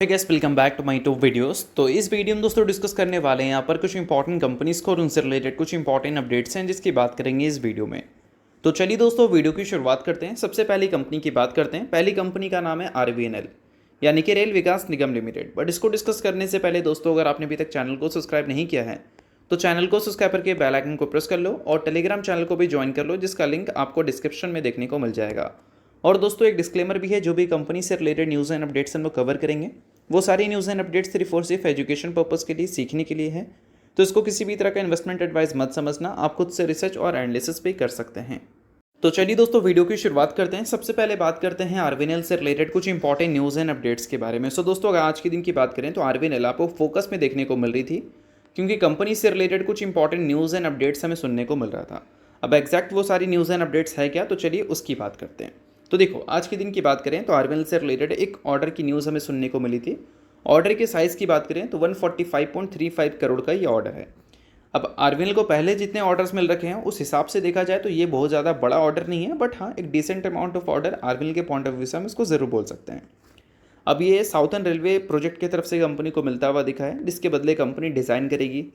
Hi guys, welcome back to my to videos. तो इस video में दोस्तों डिस्कस करने वाले हैं यहाँ पर कुछ इंपॉर्टेंट कंपनीज को और उनसे रिलेटेड कुछ इंपॉर्टेंट अपडेट्स हैं जिसकी बात करेंगे इस वीडियो में। तो चलिए दोस्तों वीडियो की शुरुआत करते हैं। सबसे पहली कंपनी की बात करते हैं। पहली कंपनी का नाम है RVNL यानी कि rail Vikas Nigam limited. But इसको डिस्कस करने से पहले दोस्तों, अगर आपने अभी तक चैनल को सब्सक्राइब नहीं किया है तो चैनल को सब्सक्राइब करके बेल आइकन को प्रेस कर लो और टेलीग्राम चैनल को भी ज्वाइन कर लो, जिसका लिंक आपको डिस्क्रिप्शन में देखने को मिल जाएगा। और दोस्तों एक डिस्क्लेमर भी है, जो भी कंपनी से रिलेटेड न्यूज़ एंड अपडेट्स हम लोग कवर करेंगे वो सारी न्यूज़ एंड अपडेट्स सिर्फ और सिर्फ एजुकेशन पर्पस के लिए, सीखने के लिए है। तो इसको किसी भी तरह का इन्वेस्टमेंट एडवाइस मत समझना, आप खुद से रिसर्च और एनालिसिस भी कर सकते हैं। तो चलिए दोस्तों वीडियो की शुरुआत करते हैं। सबसे पहले बात करते हैं RVNL से रिलेटेड कुछ इंपॉर्टेंट न्यूज़ एंड अपडेट्स के बारे में। सो दोस्तों अगर आज के दिन की बात करें तो RVNL आपको फोकस में देखने को मिल रही थी, क्योंकि कंपनी से रिलेटेड कुछ इंपॉर्टेंट न्यूज़ एंड अपडेट्स हमें सुनने को मिल रहा था। अब एग्जैक्ट वो सारी न्यूज़ एंड अपडेट्स है क्या, तो चलिए उसकी बात करते हैं। तो देखो आज के दिन की बात करें तो RVNL से रिलेटेड एक ऑर्डर की न्यूज़ हमें सुनने को मिली थी। ऑर्डर के साइज़ की बात करें तो 145.35 करोड़ का ये ऑर्डर है। अब RVNL को पहले जितने ऑर्डर्स मिल रखे हैं उस हिसाब से देखा जाए तो ये बहुत ज़्यादा बड़ा ऑर्डर नहीं है, बट हाँ एक decent amount of order RVNL के पॉइंट ऑफ व्यू से हम इसको ज़रूर बोल सकते हैं। अब ये साउथर्न रेलवे प्रोजेक्ट की तरफ से कंपनी को मिलता हुआ दिखा है, जिसके बदले कंपनी डिज़ाइन करेगी,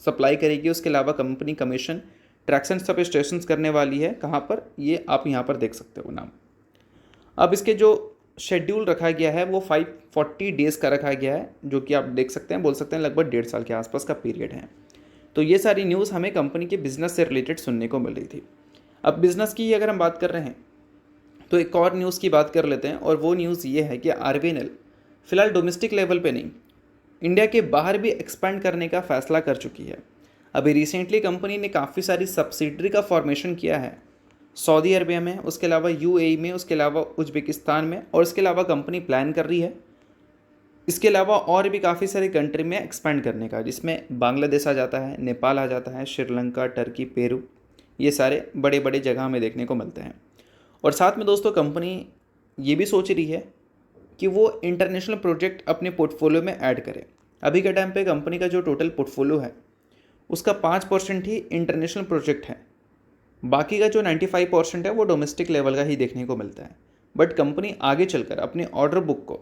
सप्लाई करेगी। उसके अलावा company commission traction sub station करने वाली है। कहाँ पर, ये आप यहाँ पर देख सकते हो नाम। अब इसके जो शेड्यूल रखा गया है वो 540 डेज़ का रखा गया है, जो कि आप देख सकते हैं, बोल सकते हैं लगभग 1.5 साल के आसपास का पीरियड है। तो ये सारी न्यूज़ हमें कंपनी के बिज़नेस से रिलेटेड सुनने को मिल रही थी। अब बिज़नेस की अगर हम बात कर रहे हैं तो एक और न्यूज़ की बात कर लेते हैं, और वो न्यूज़ ये है कि RVNL फ़िलहाल डोमेस्टिक लेवल पे नहीं, इंडिया के बाहर भी एक्सपेंड करने का फ़ैसला कर चुकी है। अभी रिसेंटली कंपनी ने काफ़ी सारी सब्सिडरी का फॉर्मेशन किया है सऊदी अरबिया में, उसके अलावा UAE में, उसके अलावा उज्बेकिस्तान में, और इसके अलावा कंपनी प्लान कर रही है इसके अलावा और भी काफ़ी सारी कंट्री में एक्सपेंड करने का, जिसमें बांग्लादेश आ जाता है, नेपाल आ जाता है, श्रीलंका, टर्की, पेरू, ये सारे बड़े बड़े जगह हमें देखने को मिलते हैं। और साथ में दोस्तों कंपनी ये भी सोच रही है कि वो इंटरनेशनल प्रोजेक्ट अपने पोर्टफोलियो में ऐड करे। अभी के टाइम पे कंपनी का जो टोटल पोर्टफोलियो है उसका 5% ही इंटरनेशनल प्रोजेक्ट है, बाकी का जो 95% है वो डोमेस्टिक लेवल का ही देखने को मिलता है। बट कंपनी आगे चलकर अपने ऑर्डर बुक को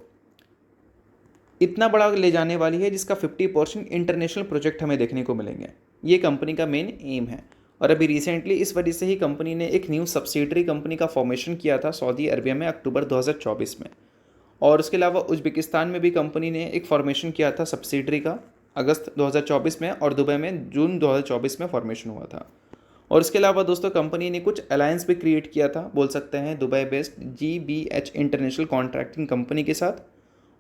इतना बड़ा ले जाने वाली है जिसका 50% इंटरनेशनल प्रोजेक्ट हमें देखने को मिलेंगे। ये कंपनी का मेन एम है। और अभी रिसेंटली इस वजह से ही कंपनी ने एक न्यू सब्सिडरी कंपनी का फॉर्मेशन किया था सऊदी अरबिया में अक्टूबर 2024 में, और उसके अलावा उज्बेकिस्तान में भी कंपनी ने एक फॉर्मेशन किया था सब्सिडरी का अगस्त 2024 में, और दुबई में जून 2024 में फॉर्मेशन हुआ था। और इसके अलावा दोस्तों कंपनी ने कुछ अलायंस भी क्रिएट किया था, बोल सकते हैं Dubai based GBH international contracting company के साथ।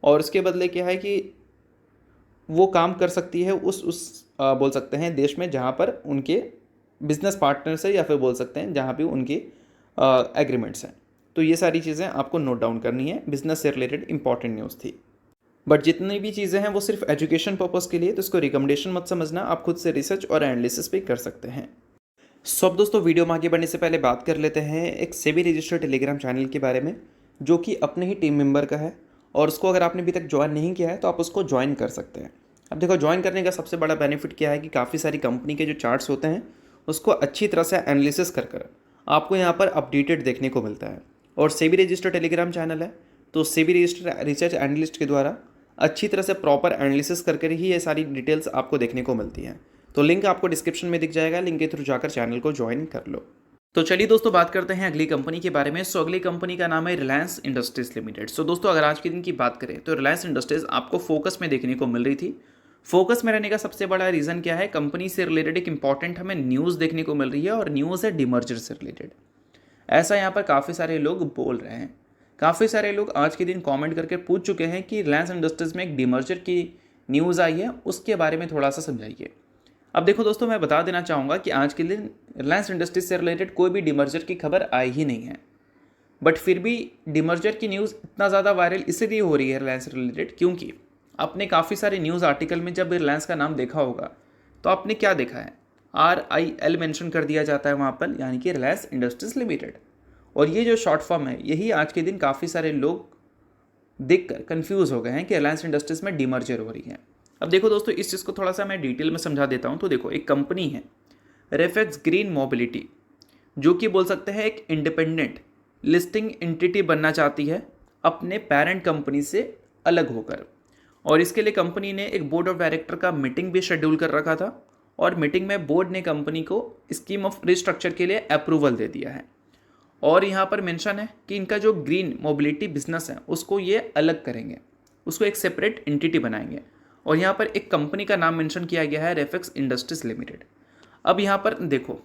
और उसके बदले क्या है कि वो काम कर सकती है बोल सकते हैं देश में जहाँ पर उनके बिजनेस पार्टनर्स है, या फिर बोल सकते हैं जहाँ भी उनके एग्रीमेंट्स हैं। तो ये सारी चीज़ें आपको नोट डाउन करनी है, बिजनेस से रिलेटेड इंपॉर्टेंट न्यूज़ थी। बट जितनी भी चीज़ें हैं वो सिर्फ एजुकेशन पर्पज़ के लिए, तो इसको रिकमेंडेशन मत समझना, आप खुद से रिसर्च और एनालिसिस भी कर सकते हैं। सो अब दोस्तों वीडियो में आगे बढ़ने से पहले बात कर लेते हैं एक सेबी रजिस्टर्ड टेलीग्राम चैनल के बारे में, जो कि अपने ही टीम मेंबर का है, और उसको अगर आपने अभी तक ज्वाइन नहीं किया है तो आप उसको ज्वाइन कर सकते हैं। अब देखो ज्वाइन करने का सबसे बड़ा बेनिफिट क्या है कि काफ़ी सारी कंपनी के जो चार्ट्स होते हैं उसको अच्छी तरह से एनालिसिस कर आपको यहाँ पर अपडेटेड देखने को मिलता है। और सेबी रजिस्टर्ड टेलीग्राम चैनल है, तो सेबी रजिस्टर्ड रिसर्च एनालिस्ट के द्वारा अच्छी तरह से प्रॉपर एनालिसिस करके ही ये सारी डिटेल्स आपको देखने को मिलती हैं। तो लिंक आपको डिस्क्रिप्शन में दिख जाएगा, लिंक के थ्रू जाकर चैनल को ज्वाइन कर लो। तो चलिए दोस्तों बात करते हैं अगली कंपनी के बारे में। सो अगली कंपनी का नाम है रिलायंस इंडस्ट्रीज लिमिटेड। सो दोस्तों अगर आज के दिन की बात करें तो रिलायंस इंडस्ट्रीज आपको फोकस में देखने को मिल रही थी। फोकस में रहने का सबसे बड़ा रीज़न क्या है, कंपनी से रिलेटेड एक इंपॉर्टेंट हमें न्यूज़ देखने को मिल रही है, और न्यूज़ है डीमर्जर से रिलेटेड। ऐसा यहाँ पर काफ़ी सारे लोग बोल रहे हैं, काफ़ी सारे लोग आज के दिन कमेंट करके पूछ चुके हैं कि रिलायंस इंडस्ट्रीज में एक डीमर्जर की न्यूज़ आई है, उसके बारे में थोड़ा सा समझाइए। अब देखो दोस्तों मैं बता देना चाहूँगा कि आज के दिन रिलायंस इंडस्ट्रीज से रिलेटेड कोई भी डीमर्जर की खबर आई ही नहीं है। बट फिर भी डीमर्जर की न्यूज़ इतना ज़्यादा वायरल इसलिए हो रही है रिलायंस से रिलेटेड, क्योंकि आपने काफ़ी सारे न्यूज़ आर्टिकल में जब रिलायंस का नाम देखा होगा तो आपने क्या देखा है, RIL मेंशन कर दिया जाता है वहाँ पर, यानी कि रिलायंस इंडस्ट्रीज लिमिटेड। और ये जो शॉर्ट फॉर्म है यही आज के दिन काफ़ी सारे लोग देखकर कंफ्यूज हो गए हैं कि रिलायंस इंडस्ट्रीज में डीमर्जर हो रही है। अब देखो दोस्तों इस चीज़ को थोड़ा सा मैं डिटेल में समझा देता हूँ। तो देखो एक कंपनी है रेफेक्स ग्रीन मोबिलिटी, जो कि बोल सकते हैं एक इंडिपेंडेंट लिस्टिंग एंटिटी बनना चाहती है अपने पेरेंट कंपनी से अलग होकर। और इसके लिए कंपनी ने एक बोर्ड ऑफ डायरेक्टर का मीटिंग भी शेड्यूल कर रखा था और मीटिंग में बोर्ड ने कंपनी को स्कीम ऑफ रिस्ट्रक्चर के लिए अप्रूवल दे दिया है। और यहाँ पर मेंशन है कि इनका जो ग्रीन मोबिलिटी बिजनेस है उसको ये अलग करेंगे, उसको एक सेपरेट एंटिटी बनाएंगे। और यहाँ पर एक कंपनी का नाम मेंशन किया गया है, रेफेक्स इंडस्ट्रीज लिमिटेड। अब यहाँ पर देखो,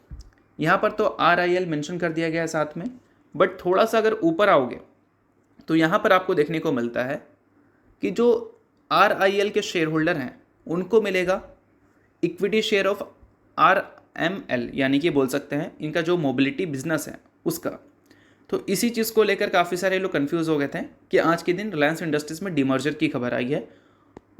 यहाँ पर तो RIL मेंशन कर दिया गया है साथ में, बट थोड़ा सा अगर ऊपर आओगे तो यहाँ पर आपको देखने को मिलता है कि जो RIL के शेयर होल्डर हैं उनको मिलेगा इक्विटी शेयर ऑफ RML, यानी कि बोल सकते हैं इनका जो मोबिलिटी बिजनेस है उसका। तो इसी चीज़ को लेकर काफ़ी सारे लोग कंफ्यूज हो गए थे कि आज के दिन रिलायंस इंडस्ट्रीज़ में डीमर्जर की खबर आई है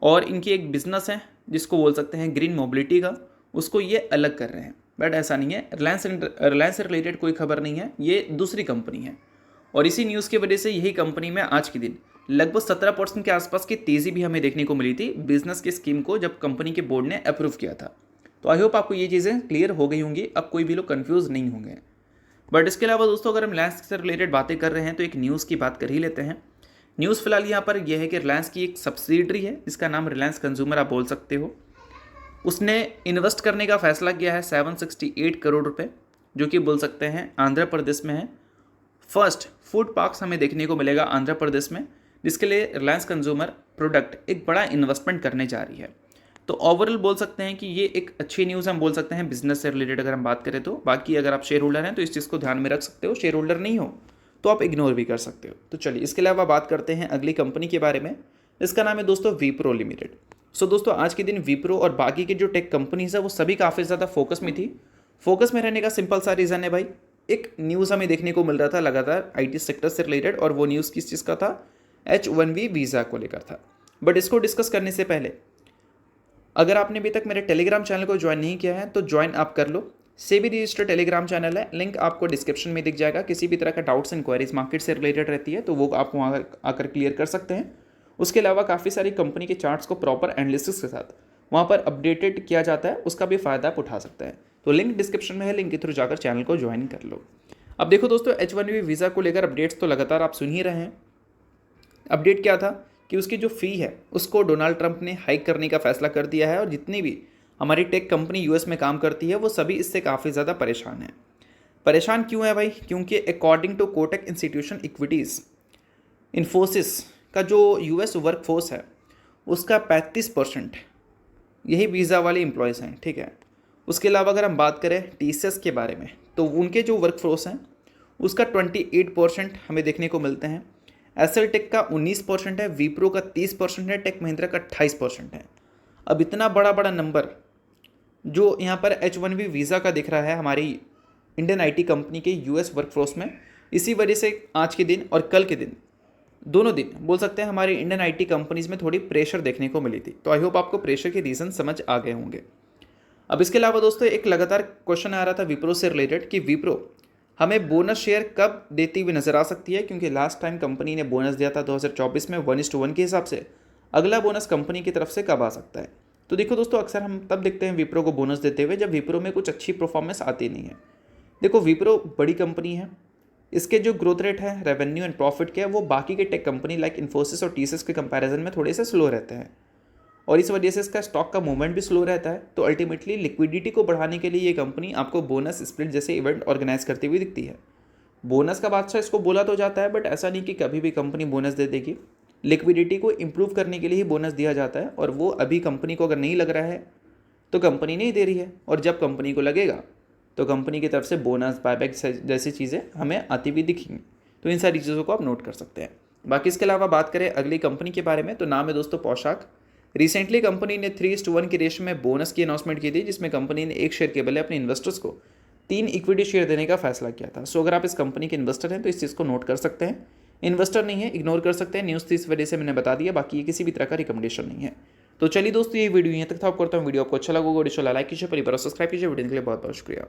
और इनकी एक बिजनेस है जिसको बोल सकते हैं ग्रीन मोबिलिटी का, उसको ये अलग कर रहे हैं। बट ऐसा नहीं है, रिलायंस से रिलेटेड कोई खबर नहीं है, ये दूसरी कंपनी है। और इसी न्यूज़ की वजह से यही कंपनी में आज के दिन लगभग 17% के आसपास की तेज़ी भी हमें देखने को मिली थी बिजनेस की स्कीम को जब कंपनी के बोर्ड ने अप्रूव किया था। तो आई होप आपको ये चीज़ें क्लियर हो गई होंगी, अब कोई भी लोग कन्फ्यूज़ नहीं होंगे। बट इसके अलावा दोस्तों अगर हम रिलायंस से रिलेटेड बातें कर रहे हैं तो एक न्यूज़ की बात कर ही लेते हैं। न्यूज़ फिलहाल यहाँ पर यह है कि रिलायंस की एक सब्सिडरी है जिसका नाम रिलायंस कंज्यूमर आप बोल सकते हो, उसने इन्वेस्ट करने का फैसला किया है 768 करोड़ रुपए, जो कि बोल सकते हैं आंध्र प्रदेश में है। फर्स्ट फूड पार्क्स हमें देखने को मिलेगा आंध्र प्रदेश में, जिसके लिए रिलायंस कंज्यूमर प्रोडक्ट एक बड़ा इन्वेस्टमेंट करने जा रही है। तो ओवरऑल बोल सकते हैं कि ये एक अच्छी न्यूज़ हम बोल सकते हैं बिजनेस से रिलेटेड अगर हम बात करें तो। बाकी अगर आप शेयर होल्डर हैं तो इस चीज़ को ध्यान में रख सकते हो, शेयर होल्डर नहीं हो तो आप इग्नोर भी कर सकते हो। तो चलिए इसके अलावा बात करते हैं अगली कंपनी के बारे में, इसका नाम है दोस्तों विप्रो लिमिटेड। सो दोस्तों आज के दिन विप्रो और बाकी की जो टेक कंपनीज है वो सभी काफ़ी ज़्यादा फोकस में थी। फोकस में रहने का सिंपल सा रीज़न है भाई, एक न्यूज़ हमें देखने को मिल रहा था लगातार IT सेक्टर से रिलेटेड, और वो न्यूज़ किस चीज़ का था, H1B वीज़ा को लेकर था। बट इसको डिस्कस करने से पहले अगर आपने अभी तक मेरे टेलीग्राम चैनल को ज्वाइन नहीं किया है तो ज्वाइन आप कर लो। सेबी रजिस्टर्ड टेलीग्राम चैनल है, लिंक आपको डिस्क्रिप्शन में दिख जाएगा। किसी भी तरह का डाउट्स इंक्वायरीज मार्केट से रिलेटेड रहती है तो वो आप वहाँ आकर क्लियर कर सकते हैं। उसके अलावा काफ़ी सारी कंपनी के चार्ट्स को प्रॉपर एनालिसिस के साथ वहाँ पर अपडेटेड किया जाता है, उसका भी फ़ायदा आप उठा सकते हैं। तो लिंक डिस्क्रिप्शन में है, लिंक के थ्रू जाकर चैनल को ज्वाइन कर लो। अब देखो दोस्तों H1B वीज़ा को लेकर अपडेट्स तो लगातार आप सुन ही रहे हैं। अपडेट क्या था कि उसकी जो फ़ी है उसको डोनाल्ड ट्रंप ने हाइक करने का फैसला कर दिया है और जितनी भी हमारी टेक कंपनी US में काम करती है वो सभी इससे काफ़ी ज़्यादा परेशान हैं। परेशान क्यों है भाई, क्योंकि according to Kotak Institution Equities, Infosys का जो US वर्कफोर्स है उसका 35% यही वीज़ा वाले एम्प्लॉयज़ हैं, ठीक है। उसके अलावा अगर हम बात करें TCS के बारे में तो उनके जो वर्कफोर्स हैं उसका 28% हमें देखने को मिलते हैं। एसएल टेक का 19% है, विप्रो का 30% है, टेक महिंद्रा का 28% है। अब इतना बड़ा बड़ा नंबर जो यहाँ पर H1B वीज़ा का दिख रहा है हमारी इंडियन IT कंपनी के US वर्कफोर्स में, इसी वजह से आज के दिन और कल के दिन दोनों दिन बोल सकते हैं हमारी इंडियन IT कंपनीज़ में थोड़ी प्रेशर देखने को मिली थी। तो आई होप आपको प्रेशर के रीज़न समझ आ गए होंगे। अब इसके अलावा दोस्तों एक लगातार क्वेश्चन आ रहा था विप्रो से रिलेटेड कि विप्रो हमें बोनस शेयर कब देती हुई नज़र आ सकती है, क्योंकि लास्ट टाइम कंपनी ने बोनस दिया था 2024 में 1:1 के हिसाब से। अगला बोनस कंपनी की तरफ से कब आ सकता है? तो देखो दोस्तों अक्सर हम तब देखते हैं विप्रो को बोनस देते हुए जब विप्रो में कुछ अच्छी परफॉर्मेंस आती नहीं है। देखो विप्रो बड़ी कंपनी है, इसके जो ग्रोथ रेट है रेवेन्यू एंड प्रॉफिट के वो बाकी के टेक कंपनी लाइक इन्फोसिस और TCS के कंपैरिजन में थोड़े से स्लो रहते हैं और इस वजह से इसका स्टॉक का मूवमेंट भी स्लो रहता है। तो अल्टीमेटली लिक्विडिटी को बढ़ाने के लिए ये कंपनी आपको बोनस स्प्लिट जैसे इवेंट ऑर्गेनाइज करती हुई दिखती है। बोनस का बादशाह इसको बोला तो जाता है, बट ऐसा नहीं कि कभी भी कंपनी बोनस दे देगी। लिक्विडिटी को इम्प्रूव करने के लिए ही बोनस दिया जाता है और वो अभी कंपनी को अगर नहीं लग रहा है तो कंपनी नहीं दे रही है, और जब कंपनी को लगेगा तो कंपनी की तरफ से बोनस बायबैक जैसी चीज़ें हमें आती हुई दिखेंगी। तो इन सारी चीज़ों को आप नोट कर सकते हैं। बाकी इसके अलावा बात करें अगली कंपनी के बारे में तो नाम है दोस्तों पोशाक। रिसेंटली कंपनी ने 3:1 की रेशो में बोनस की अनाउंसमेंट की थी, जिसमें कंपनी ने एक शेयर के बदले अपने इन्वेस्टर्स को 3 इक्विटी शेयर देने का फैसला किया था। सो अगर आप इस कंपनी के इन्वेस्टर हैं तो इस चीज़ को नोट कर सकते हैं। इन्वेस्टर नहीं है इग्नोर कर सकते हैं, न्यूज़ थी इस वजह से मैंने बता दिया, बाकी ये किसी भी तरह का रिकमेंडेशन नहीं है। तो चलिए दोस्तों ये वीडियो यहाँ तक था। आप करता हूँ वीडियो आपको अच्छा लगा होगा, लाइक कीजिए, परिवार सब्सक्राइब कीजिए। वीडियो के लिए बहुत बहुत शुक्रिया।